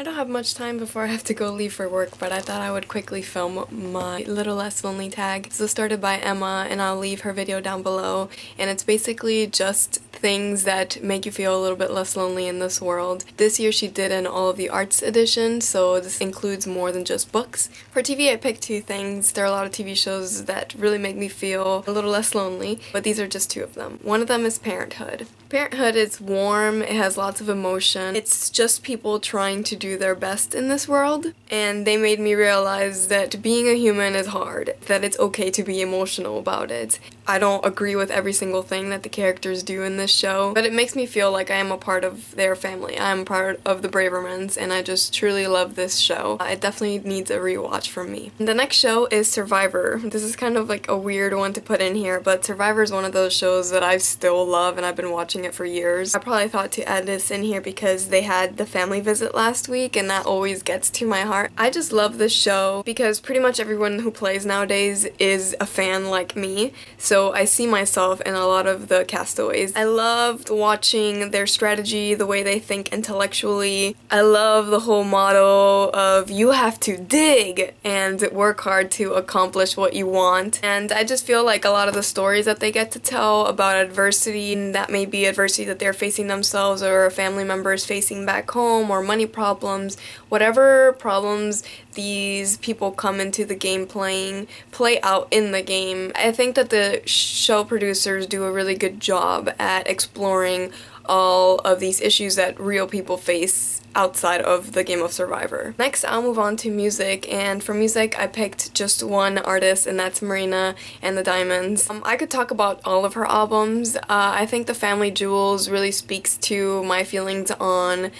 don't have much time before I have to go leave for work, but I thought I would quickly film my Little Less Lonely tag. This was started by Emma, and I'll leave her video down below, and it's basically just things that make you feel a little bit less lonely in this world. This year she did an all of the arts edition, so this includes more than just books. For TV I picked two things. There are a lot of TV shows that really make me feel a little less lonely, but these are just two of them. One of them is Parenthood. Parenthood is warm, it has lots of emotion. It's just people trying to do their best in this world, and they made me realize that being a human is hard, that it's okay to be emotional about it. I don't agree with every single thing that the characters do in this show, but it makes me feel like I am a part of their family. I am part of the Bravermans, and I just truly love this show. It definitely needs a rewatch from me. The next show is Survivor. This is kind of like a weird one to put in here, but Survivor is one of those shows that I still love, and I've been watching it for years. I probably thought to add this in here because they had the family visit last week, and that always gets to my heart. I just love this show because pretty much everyone who plays nowadays is a fan like me, so I see myself in a lot of the castaways. I loved watching their strategy, the way they think intellectually. I love the whole motto of you have to dig and work hard to accomplish what you want, and I just feel like a lot of the stories that they get to tell about adversity, and that may be adversity that they're facing themselves or a family member is facing back home, or money problems, whatever problems these people come into the game play out in the game. I think that the show producers do a really good job at exploring all of these issues that real people face outside of the game of Survivor. Next, I'll move on to music, and for music I picked just one artist, and that's Marina and the Diamonds. I could talk about all of her albums. I think The Family Jewels really speaks to my feelings on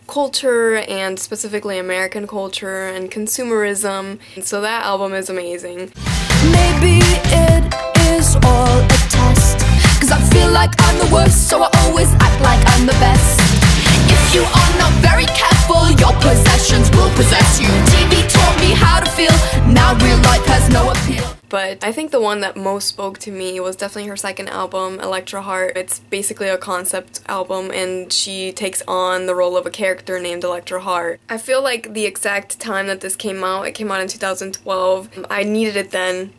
culture, and specifically American culture and consumerism, so that album is amazing. Maybe it is all a test, 'cause I feel like I'm the worst, so I always act like I'm the best. If you are not very careful, your possessions will possess you. TV taught me how to feel, now real life has no appeal. But I think the one that most spoke to me was definitely her second album, Electra. It's basically a concept album, and she takes on the role of a character named Electra. I feel like the exact time that this came out, it came out in 2012, I needed it then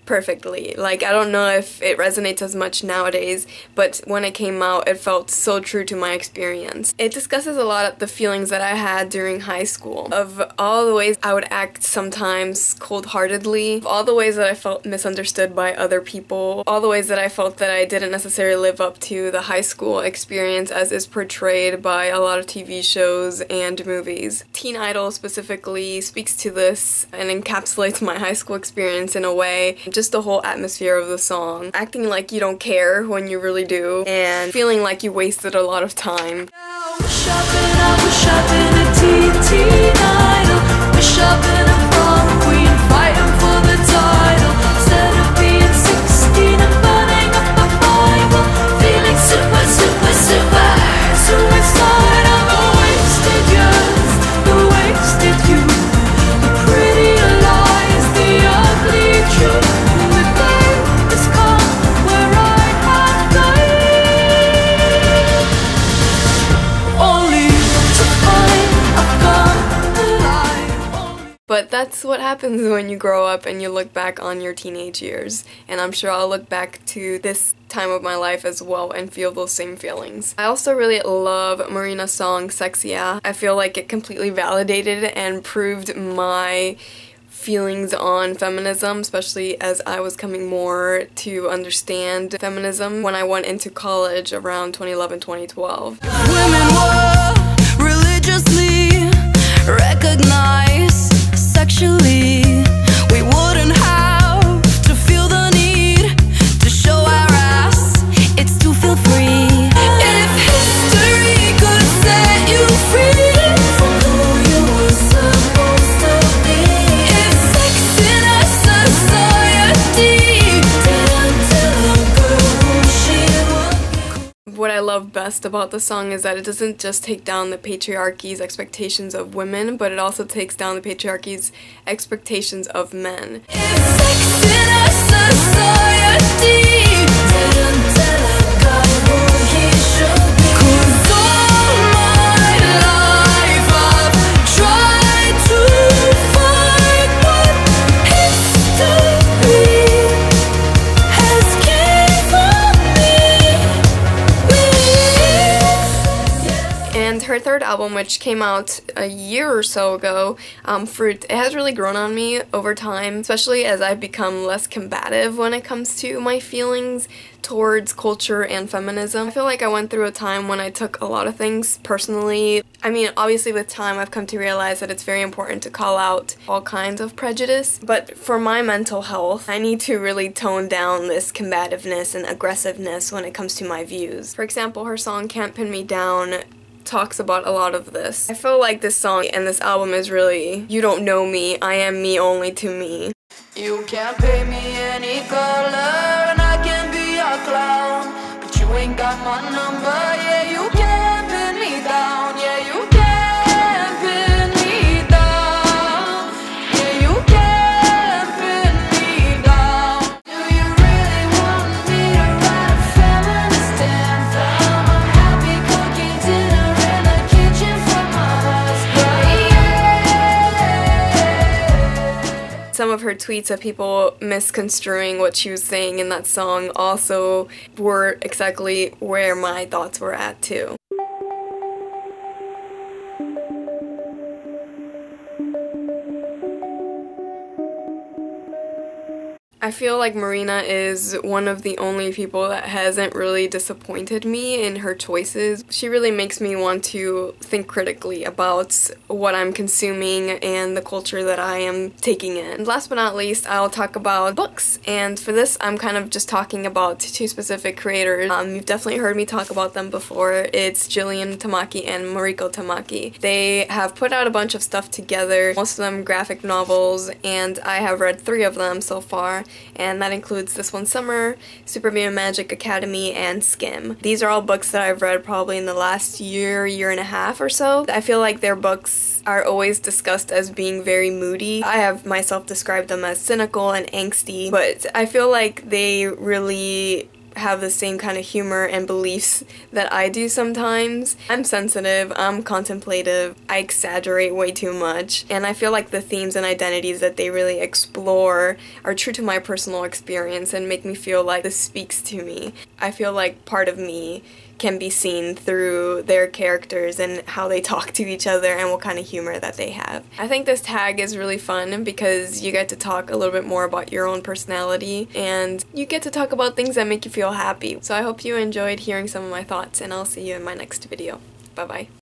perfectly. Like, I don't know if it resonates as much nowadays, but when it came out, it felt so true to my experience. It discusses a lot of the feelings that I had during high school, of all the ways I would act sometimes cold-heartedly, all the ways that I felt misunderstood by other people, all the ways that I felt that I didn't necessarily live up to the high school experience as is portrayed by a lot of TV shows and movies. Teen Idol specifically speaks to this and encapsulates my high school experience in a way. Just the whole atmosphere of the song. Acting like you don't care when you really do, and feeling like you wasted a lot of time. But that's what happens when you grow up and you look back on your teenage years, and I'm sure I'll look back to this time of my life as well and feel those same feelings. I also really love Marina's song Sexia. I feel like it completely validated and proved my feelings on feminism, especially as I was coming more to understand feminism when I went into college around 2011-2012. Women were religiously recognized sexually. We wouldn't have to feel the need to show our ass. It's to feel free. If history could set you free from who you were supposed to be, if sex in a society didn't tell a girl who she would be. What I love best about the song is that it doesn't just take down the patriarchy's expectations of women, but it also takes down the patriarchy's expectations of men. If sex in a society didn't tell a guy who he should be, 'cause all my life I've album, which came out a year or so ago, FROOT, it has really grown on me over time, especially as I've become less combative when it comes to my feelings towards culture and feminism. I feel like I went through a time when I took a lot of things personally. I mean, obviously with time I've come to realize that it's very important to call out all kinds of prejudice, but for my mental health, I need to really tone down this combativeness and aggressiveness when it comes to my views. For example, her song Can't Pin Me Down talks about a lot of this. I feel like this song and this album is really, you don't know me, I am me only to me. You can't pay me any color and I can be a clown, but you ain't got my number, yeah, you can't pin me down, yeah, you can't pin me down, yeah, you can't pin me down. Do you really want me to write a feminist anthem? I'm happy cooking dinner in the kitchen for my husband, yeah. Some of her tweets of people misconstruing what she was saying in that song also were exactly where my thoughts were at too. I feel like Marina is one of the only people that hasn't really disappointed me in her choices. She really makes me want to think critically about what I'm consuming and the culture that I am taking in. Last but not least, I'll talk about books, and for this I'm kind of just talking about two specific creators. You've definitely heard me talk about them before. It's Jillian Tamaki and Mariko Tamaki. They have put out a bunch of stuff together, most of them graphic novels, and I have read 3 of them so far. And that includes This One Summer, SuperMutant Magic Academy, and Skim. These are all books that I've read probably in the last year and a half or so. I feel like their books are always discussed as being very moody. I have myself described them as cynical and angsty, but I feel like they really have the same kind of humor and beliefs that I do sometimes. I'm sensitive, I'm contemplative, I exaggerate way too much, and I feel like the themes and identities that they really explore are true to my personal experience and make me feel like this speaks to me. I feel like part of me can be seen through their characters and how they talk to each other and what kind of humor that they have. I think this tag is really fun because you get to talk a little bit more about your own personality and you get to talk about things that make you feel happy. So I hope you enjoyed hearing some of my thoughts, and I'll see you in my next video. Bye bye.